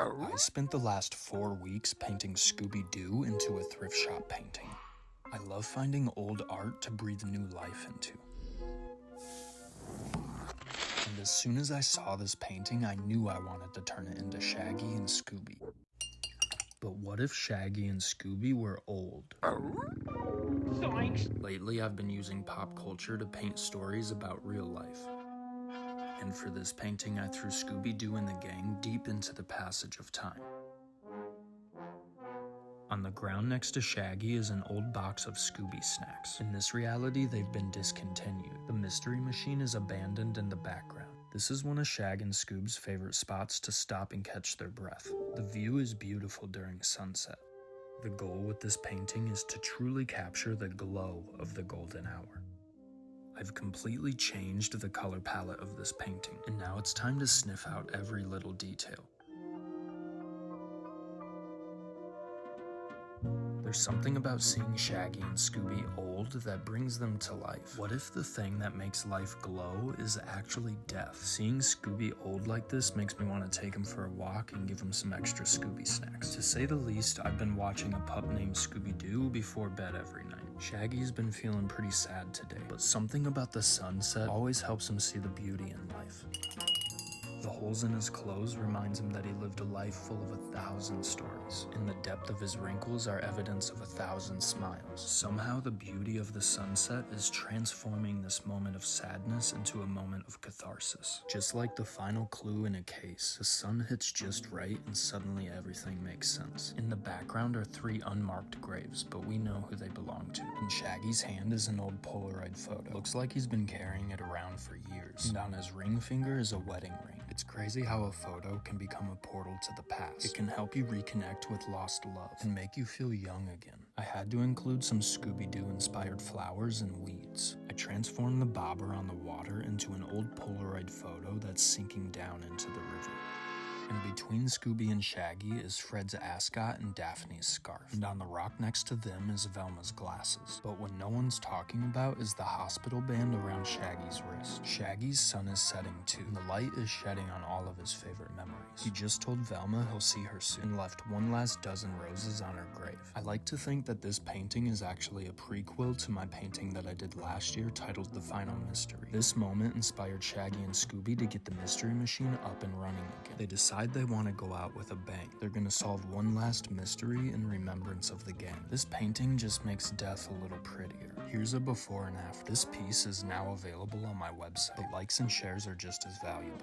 I spent the last 4 weeks painting Scooby-Doo into a thrift shop painting. I love finding old art to breathe new life into. And as soon as I saw this painting, I knew I wanted to turn it into Shaggy and Scooby. But what if Shaggy and Scooby were old? Lately, I've been using pop culture to paint stories about real life. And for this painting, I threw Scooby-Doo and the gang deep into the passage of time. On the ground next to Shaggy is an old box of Scooby snacks. In this reality, they've been discontinued. The mystery machine is abandoned in the background. This is one of Shag and Scoob's favorite spots to stop and catch their breath. The view is beautiful during sunset. The goal with this painting is to truly capture the glow of the golden hour. I've completely changed the color palette of this painting, and now it's time to sniff out every little detail. There's something about seeing Shaggy and Scooby old that brings them to life. What if the thing that makes life glow is actually death? Seeing Scooby old like this makes me want to take him for a walk and give him some extra Scooby snacks. To say the least, I've been watching a pup named Scooby-Doo before bed every night. Shaggy's been feeling pretty sad today, but something about the sunset always helps him see the beauty in life. The holes in his clothes reminds him that he lived a life full of 1,000 stories. In the depth of his wrinkles are evidence of 1,000 smiles. Somehow the beauty of the sunset is transforming this moment of sadness into a moment of catharsis. Just like the final clue in a case, the sun hits just right and suddenly everything makes sense. In the background are 3 unmarked graves, but we know who they belong to. In Shaggy's hand is an old Polaroid photo. Looks like he's been carrying it around for years. And on his ring finger is a wedding ring. It's crazy how a photo can become a portal to the past. It can help you reconnect with lost love and make you feel young again. I had to include some Scooby-Doo inspired flowers and weeds. I transformed the bobber on the water into an old Polaroid photo that's sinking down into the river. And between Scooby and Shaggy is Fred's ascot and Daphne's scarf. And on the rock next to them is Velma's glasses. But what no one's talking about is the hospital band around Shaggy's wrist. Shaggy's sun is setting too, and the light is shedding on all of his favorite memories. He just told Velma he'll see her soon and left one last dozen roses on her grave. I like to think that this painting is actually a prequel to my painting that I did last year titled The Final Mystery. This moment inspired Shaggy and Scooby to get the mystery machine up and running again. They decide they want to go out with a bang. They're gonna solve one last mystery in remembrance of the gang. This painting just makes death a little prettier. Here's a before and after. This piece is now available on my website. The likes and shares are just as valuable.